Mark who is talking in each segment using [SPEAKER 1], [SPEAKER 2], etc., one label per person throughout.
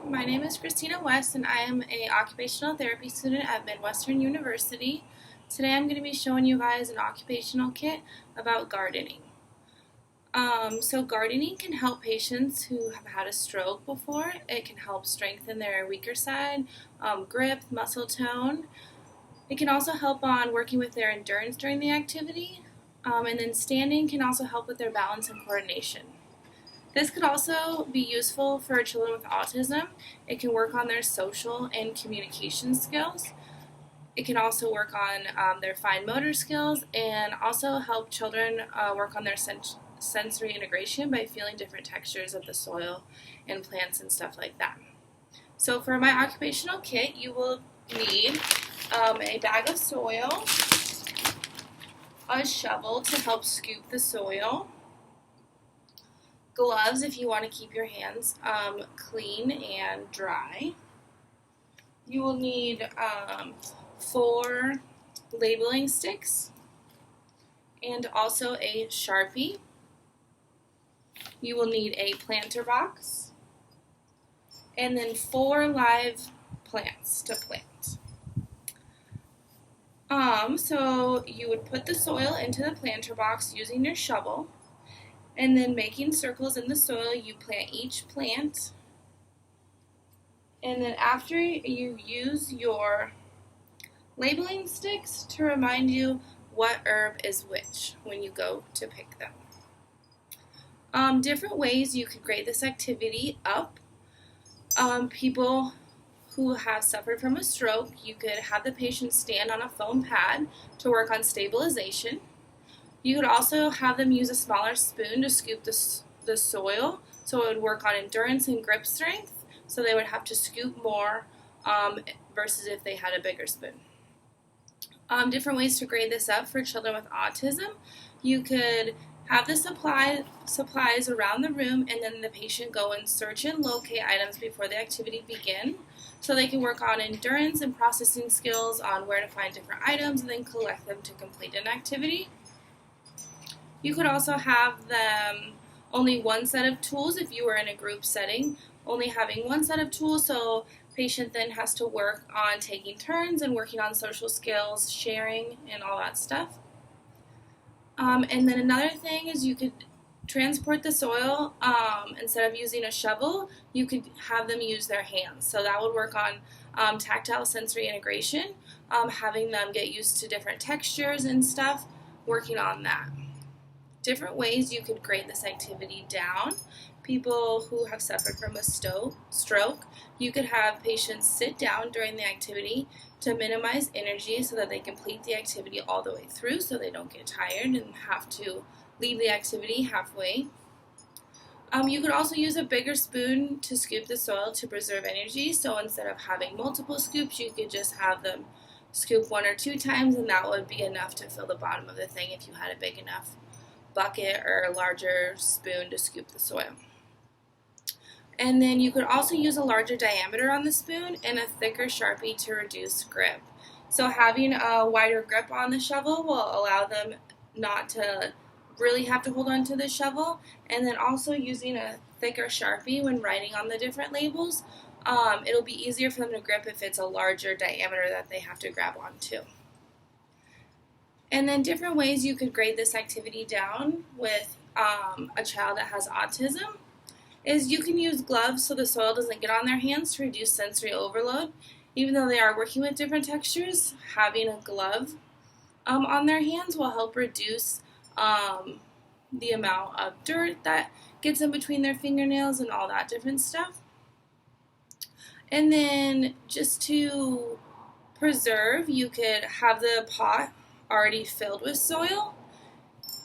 [SPEAKER 1] My name is Kristina West, and I am an occupational therapy student at Midwestern University. Today I'm going to be showing you guys an occupational kit about gardening. So gardening can help patients who have had a stroke before. It can help strengthen their weaker side, grip, muscle tone. It can also help on working with their endurance during the activity. And then standing can also help with their balance and coordination. This could also be useful for children with autism. It can work on their social and communication skills. It can also work on their fine motor skills and also help children work on their sensory integration by feeling different textures of the soil and plants and stuff like that. So for my occupational kit, you will need a bag of soil, a shovel to help scoop the soil, gloves if you want to keep your hands clean and dry. You will need 4 labeling sticks and also a Sharpie. You will need a planter box and then 4 live plants to plant. So you would put the soil into the planter box using your shovel. And then making circles in the soil, you plant each plant. And then after you use your labeling sticks to remind you what herb is which when you go to pick them. Different ways you could grade this activity up. People who have suffered from a stroke, you could have the patient stand on a foam pad to work on stabilization. You could also have them use a smaller spoon to scoop the soil, so it would work on endurance and grip strength, so they would have to scoop more versus if they had a bigger spoon. Different ways to grade this up for children with autism. You could have the supplies around the room, and then the patient go and search and locate items before the activity begin, so they can work on endurance and processing skills on where to find different items and then collect them to complete an activity. You could also have them only one set of tools if you were in a group setting, only having one set of tools, so patient then has to work on taking turns and working on social skills, sharing, and all that stuff. And then another thing is you could transport the soil, instead of using a shovel, you could have them use their hands. So that would work on tactile sensory integration, having them get used to different textures and stuff, working on that. Different ways you could grade this activity down. People who have suffered from a stroke, you could have patients sit down during the activity to minimize energy so that they complete the activity all the way through so they don't get tired and have to leave the activity halfway. You could also use a bigger spoon to scoop the soil to preserve energy, so instead of having multiple scoops, you could just have them scoop 1 or 2 times, and that would be enough to fill the bottom of the thing if you had a big enough bucket or a larger spoon to scoop the soil. And then you could also use a larger diameter on the spoon and a thicker Sharpie to reduce grip. So having a wider grip on the shovel will allow them not to really have to hold on to the shovel, and then also using a thicker Sharpie when writing on the different labels, it'll be easier for them to grip if it's a larger diameter that they have to grab onto. And then different ways you could grade this activity down with a child that has autism is you can use gloves so the soil doesn't get on their hands to reduce sensory overload. Even though they are working with different textures, having a glove on their hands will help reduce the amount of dirt that gets in between their fingernails and all that different stuff. And then just to preserve, you could have the pot already filled with soil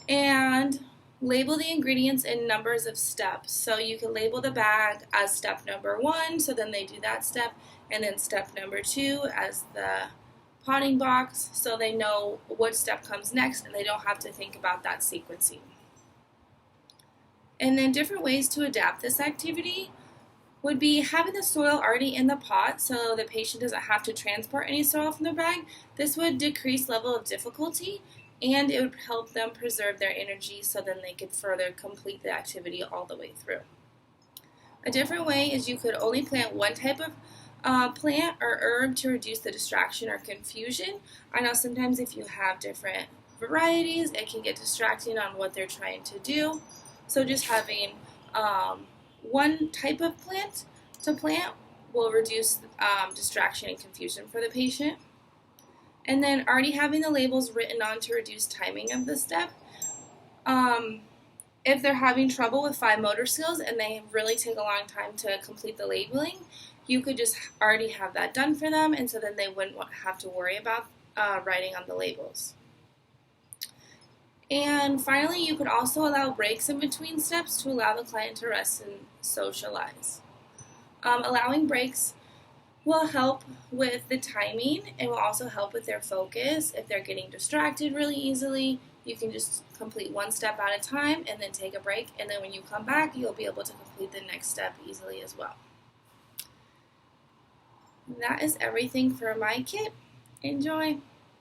[SPEAKER 1] and label the ingredients in numbers of steps. So you can label the bag as step number 1, so then they do that step, and then step number 2 as the potting box, so they know what step comes next and they don't have to think about that sequencing. And then different ways to adapt this activity would be having the soil already in the pot so the patient doesn't have to transport any soil from the bag. This would decrease level of difficulty and it would help them preserve their energy so then they could further complete the activity all the way through. A different way is you could only plant one type of plant or herb to reduce the distraction or confusion. I know sometimes if you have different varieties, it can get distracting on what they're trying to do. So just having one type of plant to plant will reduce distraction and confusion for the patient. And then already having the labels written on to reduce timing of the step. If they're having trouble with fine motor skills and they really take a long time to complete the labeling, you could just already have that done for them, and so then they wouldn't have to worry about writing on the labels. And finally, you could also allow breaks in between steps to allow the client to rest and socialize. Allowing breaks will help with the timing and will also help with their focus. If they're getting distracted really easily, you can just complete one step at a time and then take a break, and then when you come back, you'll be able to complete the next step easily as well. And that is everything for my kit. Enjoy!